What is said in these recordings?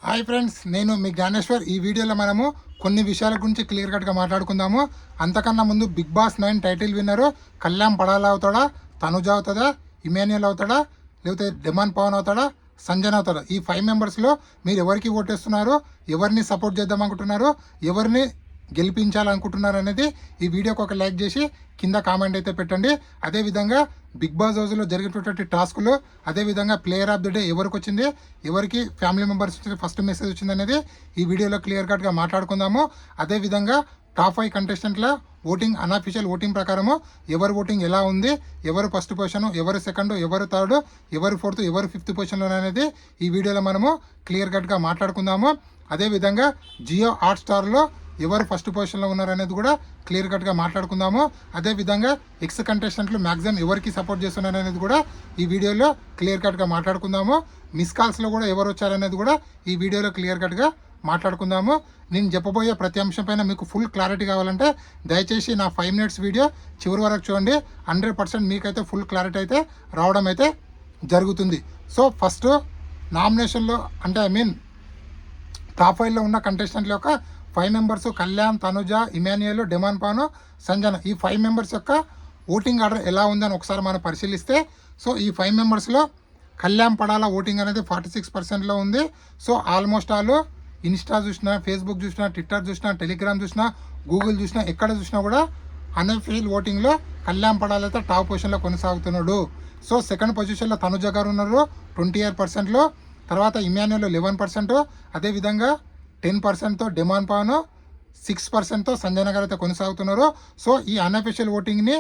Hi friends, నేను మీ జ్ఞానేశ్వర్. ఈ వీడియోలో మనము కొన్ని విషయాల గురించి క్లియర్ కట్గా మాట్లాడుకుందాము. అంతకన్నా ముందు బిగ్ బాస్ 9 టైటిల్ విన్నరు కళ్యాణ్ పడాలా అవుతాడా, తనుజ అవుతుందా, ఇమాన్యుయల్ అవుతాడా, లేకపోతే డెమాన్ పవన్ అవుతాడా, సంజన అవుతాడా? ఈ 5 మెంబర్స్లో మీరు ఎవరికి ఓటేస్తున్నారు, ఎవరిని సపోర్ట్ చేద్దాం అనుకుంటున్నారు, ఎవరిని గెలిపించాలనుకుంటున్నారు అనేది ఈ వీడియోకి ఒక లైక్ చేసి కింద కామెంట్ అయితే పెట్టండి. అదేవిధంగా బిగ్ బాస్ హౌస్లో జరిగేటటువంటి టాస్కులు, అదేవిధంగా ప్లేయర్ ఆఫ్ ది డే ఎవరికి వచ్చింది, ఎవరికి ఫ్యామిలీ మెంబర్స్ ఫస్ట్ మెసేజ్ వచ్చింది అనేది ఈ వీడియోలో క్లియర్ కట్గా మాట్లాడుకుందాము. అదేవిధంగా టాప్ 5 కంటెస్టెంట్ల ఓటింగ్, అన్అఫీషియల్ ఓటింగ్ ప్రకారము ఎవరు ఓటింగ్ ఎలా ఉంది, ఎవరు ఫస్ట్ పొజిషన్, ఎవరు సెకండ్, ఎవరు థర్డ్, ఎవరు ఫోర్త్, ఎవరు ఫిఫ్త్ పొజిషన్లో అనేది ఈ వీడియోలో మనము క్లియర్ కట్గా మాట్లాడుకుందాము. అదేవిధంగా జియో హాట్స్టార్లో ఎవరు ఫస్ట్ పొజిషన్లో ఉన్నారనేది కూడా క్లియర్ కట్గా మాట్లాడుకుందాము. అదేవిధంగా ఎక్స్ కంటెస్టెంట్లు మ్యాక్సిమం ఎవరికి సపోర్ట్ చేస్తున్నారు అనేది కూడా ఈ వీడియోలో క్లియర్ కట్గా మాట్లాడుకుందాము. మిస్ కాల్స్లో కూడా ఎవరు వచ్చారనేది కూడా ఈ వీడియోలో క్లియర్ కట్గా మాట్లాడుకుందాము. నేను చెప్పబోయే ప్రతి అంశం పైన మీకు ఫుల్ క్లారిటీ కావాలంటే దయచేసి నా 5 minutes వీడియో చివరి వరకు చూడండి. 100% మీకైతే ఫుల్ క్లారిటీ అయితే రావడం అయితే జరుగుతుంది. సో ఫస్ట్ నామినేషన్లో అంటే టాప్ 5లో ఉన్న కంటెస్టెంట్ల యొక్క 5 మెంబర్స్ కళ్యాణ్, తనుజ, ఇమాన్యుయల్, డెమాన్ పాను, సంజన, ఈ 5 మెంబర్స్ యొక్క ఓటింగ్ ఆర్డర్ ఎలా ఉందని ఒకసారి మనం పరిశీలిస్తే, సో ఈ 5 మెంబర్స్లో కళ్యాణ్ పడాల ఓటింగ్ అనేది 46%లో ఉంది. సో ఆల్మోస్ట్ ఆల్ ఇన్స్టా చూసినా, ఫేస్బుక్ చూసినా, ట్విట్టర్ చూసినా, టెలిగ్రామ్ చూసినా, గూగుల్ చూసినా, ఎక్కడ చూసినా కూడా అన్అఫీషియల్ ఓటింగ్లో కళ్యాణ్ పడాలైతే టాప్ పొజిషన్లో కొనసాగుతున్నాడు. సో సెకండ్ పొజిషన్లో తనుజ గారు ఉన్నారు 28%లో, తర్వాత ఇమాన్యుయల్ 11%, అదేవిధంగా 10%తో డెమాన్ పాను, 6%తో సంజన గారు అయితే కొనసాగుతున్నారు. సో ఈ అన్అఫీషియల్ ఓటింగ్ని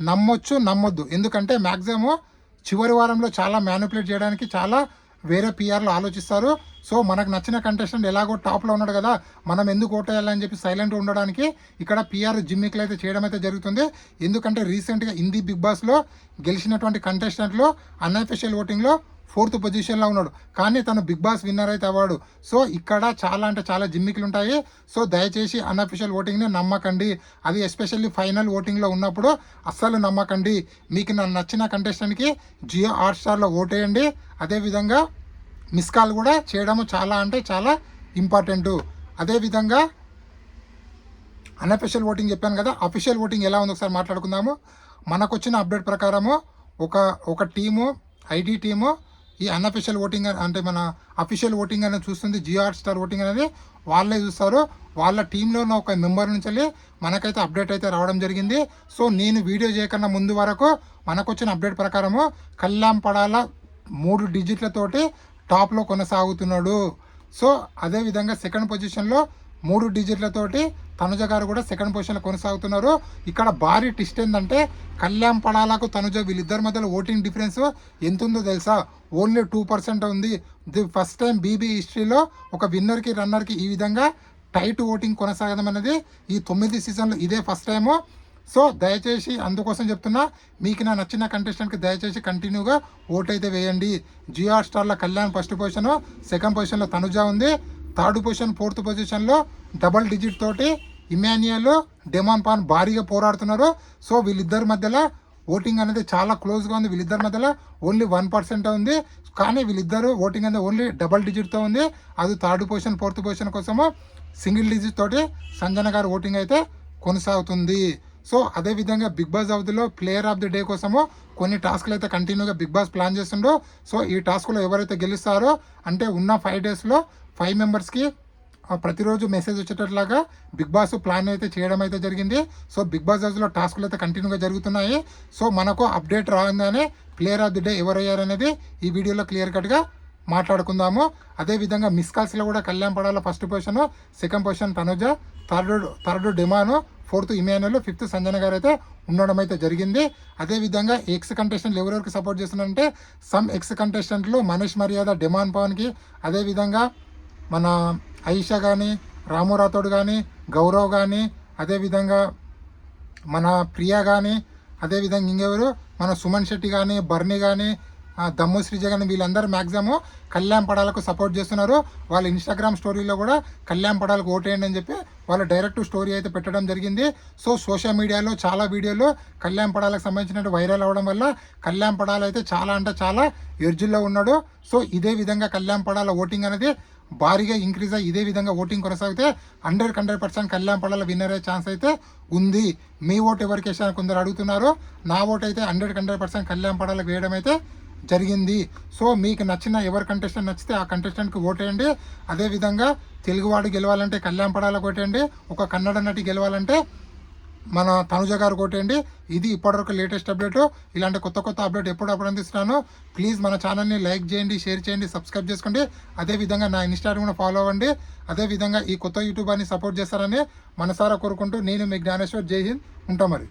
నమ్మొచ్చు, నమ్మొద్దు. ఎందుకంటే మ్యాక్సిమం చివరి వారంలో చాలా మ్యానిపులేట్ చేయడానికి చాలా వేరే పిఆర్లు ఆలోచిస్తారు. సో మనకు నచ్చిన కంటెస్టెంట్ ఎలాగో టాప్లో ఉన్నాడు కదా, మనం ఎందుకు ఓటేయాలని చెప్పి సైలెంట్ ఉండడానికి ఇక్కడ పిఆర్ జిమ్మిక్లు అయితే చేయడం అయితే జరుగుతుంది. ఎందుకంటే రీసెంట్గా హిందీ బిగ్ బాస్లో గెలిచినటువంటి కంటెస్టెంట్లు అన్అఫీషియల్ ఓటింగ్లో 4th పొజిషన్లో ఉన్నాడు, కానీ తను బిగ్ బాస్ విన్నర్ అయితే అవ్వడు. సో ఇక్కడ చాలా అంటే చాలా జిమ్మిక్లు ఉంటాయి. సో దయచేసి అన్అఫీషియల్ ఓటింగ్ని నమ్మకండి. అది ఎస్పెషల్లీ ఫైనల్ ఓటింగ్లో ఉన్నప్పుడు అస్సలు నమ్మకండి. మీకు నచ్చిన కంటెస్టెంట్కి జియో హాట్స్టార్లో ఓటేయండి. అదేవిధంగా మిస్ కాల్ కూడా చేయడము చాలా అంటే చాలా ఇంపార్టెంటు. అదేవిధంగా అన్అఫీషియల్ ఓటింగ్ చెప్పాను కదా, అఫీషియల్ ఓటింగ్ ఎలా ఉందో ఒకసారి మాట్లాడుకుందాము. మనకు వచ్చిన అప్డేట్ ప్రకారము ఒక టీము, ఐడి టీము ఈ అన్అఫీషియల్ ఓటింగ్ అంటే మన అఫీషియల్ ఓటింగ్ అనేది చూస్తుంది. జియో హాట్స్టార్ ఓటింగ్ అనేది వాళ్ళే చూస్తారు. వాళ్ళ టీంలో ఉన్న ఒక మెంబర్ నుంచి వెళ్ళి మనకైతే అప్డేట్ అయితే రావడం జరిగింది. సో నేను వీడియో చేయకన్నా ముందు వరకు మనకు వచ్చిన అప్డేట్ ప్రకారము కళ్యాణ్ పడాల 3 డిజిట్లతోటి టాప్లో కొనసాగుతున్నాడు. సో అదేవిధంగా సెకండ్ పొజిషన్లో 3 డిజిట్లతోటి తనుజ గారు కూడా సెకండ్ పొజిషన్లో కొనసాగుతున్నారు. ఇక్కడ భారీ ట్విస్ట్ ఏంటంటే కళ్యాణ్ పడాలకు తనుజ వీళ్ళిద్దరి మధ్యలో ఓటింగ్ డిఫరెన్స్ ఎంత ఉందో తెలుసా? ఓన్లీ 2% ఉంది. ది ఫస్ట్ టైం బీబీ హిస్టరీలో ఒక విన్నర్కి రన్నర్కి ఈ విధంగా టైట్ ఓటింగ్ కొనసాగడం అనేది ఈ 9 సీజన్లో ఇదే ఫస్ట్ టైము. సో దయచేసి అందుకోసం చెప్తున్నా, మీకు నా నచ్చిన కంటెస్టెంట్కి దయచేసి కంటిన్యూగా ఓట్ అయితే వేయండి. జియో హాట్స్టార్లో కళ్యాణ్ ఫస్ట్ పొజిషన్, సెకండ్ పొజిషన్లో తనుజ ఉంది, థర్డ్ పొజిషన్ 4th పొజిషన్లో డబల్ డిజిట్ తోటి ఇమాన్యుయల్, డెమాన్ పాన్ భారీగా పోరాడుతున్నారు. సో వీళ్ళిద్దరి మధ్యలో ఓటింగ్ అనేది చాలా క్లోజ్గా ఉంది. వీళ్ళిద్దరి మధ్యలో ఓన్లీ 1% ఉంది, కానీ వీళ్ళిద్దరు ఓటింగ్ అనేది ఓన్లీ డబల్ డిజిట్తో ఉంది. అది థర్డ్ పొజిషన్ 4th పొజిషన్ కోసము సింగిల్ డిజిట్ తోటి సంజన గారు ఓటింగ్ అయితే కొనసాగుతుంది. సో అదేవిధంగా బిగ్ బాస్ హౌస్లో ప్లేయర్ ఆఫ్ ది డే కోసము కొన్ని టాస్క్లు అయితే కంటిన్యూగా బిగ్ బాస్ ప్లాన్ చేస్తుండో. సో ఈ టాస్క్లో ఎవరైతే గెలుస్తారో అంటే ఉన్న 5 daysలో 5 మెంబర్స్కి ప్రతిరోజు మెసేజ్ వచ్చేటట్లాగా బిగ్ బాస్ ప్లాన్ అయితే చేయడం అయితే జరిగింది. సో బిగ్ బాస్ హౌస్లో టాస్కులు అయితే కంటిన్యూగా జరుగుతున్నాయి. సో మనకు అప్డేట్ రాగానే ప్లేయర్ ఆఫ్ ది డే ఎవరయ్యారనేది ఈ వీడియోలో క్లియర్ కట్గా మాట్లాడుకుందాము. అదేవిధంగా మిస్ కాల్స్లో కూడా Kalyan Padala first position, second position Tanuja, third Demon, 4th Emmanuel, 5th Sanjana గారు అయితే ఉండడం అయితే జరిగింది. అదేవిధంగా ఎక్స్ కంటెస్టెంట్లు ఎవరెవరికి సపోర్ట్ చేస్తున్నారంటే సమ్ ఎక్స్ కంటెస్టెంట్లు మనీష్ మర్యాద, డెమాన్ పవన్కి, అదేవిధంగా మన ఆయిషా కానీ, రాము రాథోడ్ కానీ, గౌరవ్ కానీ, అదేవిధంగా మన ప్రియా కానీ, అదేవిధంగా ఇంకెవరు మన సుమన్ శెట్టి కానీ, బర్నీ కానీ, దమ్ము శ్రీజగన్ వీళ్ళందరూ మ్యాక్సిమం కళ్యాణ్ పడాలకు సపోర్ట్ చేస్తున్నారు. వాళ్ళ ఇన్స్టాగ్రామ్ స్టోరీలో కూడా కళ్యాణ్ పడాలకు ఓటేయండి అని చెప్పి వాళ్ళు డైరెక్ట్ స్టోరీ అయితే పెట్టడం జరిగింది. సో సోషల్ మీడియాలో చాలా వీడియోలు కళ్యాణ్ పడాలకు సంబంధించినట్టు వైరల్ అవ్వడం వల్ల కళ్యాణ్ పడాలు అయితే చాలా అంటే చాలా ఎర్జుల్లో ఉన్నాడు. సో ఇదే విధంగా కళ్యాణ్ పడాల ఓటింగ్ అనేది భారీగా ఇంక్రీజ్ అయ్యి ఇదే విధంగా ఓటింగ్ కొనసాగితే 100% కళ్యాణ్ పడాల విన్నర్ అయ్యే ఛాన్స్ అయితే ఉంది. మీ ఓటు ఎవరికి వేసారని కొందరు అడుగుతున్నారు. నా ఓటు అయితే 100% కళ్యాణ్ పడాలకు వేయడం అయితే జరిగింది. సో మీకు నచ్చిన ఎవరి కంటెస్టెంట్ నచ్చితే ఆ కంటెస్టెంట్కి ఓటేయండి. అదేవిధంగా తెలుగువాడు గెలవాలంటే కళ్యాణ్ పడాలకు ఓటేయండి. ఒక కన్నడ నటి గెలవాలంటే మన తనుజ గారు కొట్టండి. ఇది ఇప్పటివరకు లేటెస్ట్ అప్డేట్. ఇలాంటి కొత్త అప్డేట్ ఎప్పుడప్పుడు అందిస్తున్నాను. ప్లీజ్ మన ఛానల్ని లైక్ చేయండి, షేర్ చేయండి, సబ్స్క్రైబ్ చేసుకోండి. అదేవిధంగా నా ఇన్స్టాగ్రామ్ కూడా ఫాలో అవ్వండి. అదేవిధంగా ఈ కొత్త యూట్యూబర్ని సపోర్ట్ చేస్తారని మనసారా కోరుకుంటూ నేను మీ జ్ఞానేశ్వర్. జై హింద్. ఉంటా మరి.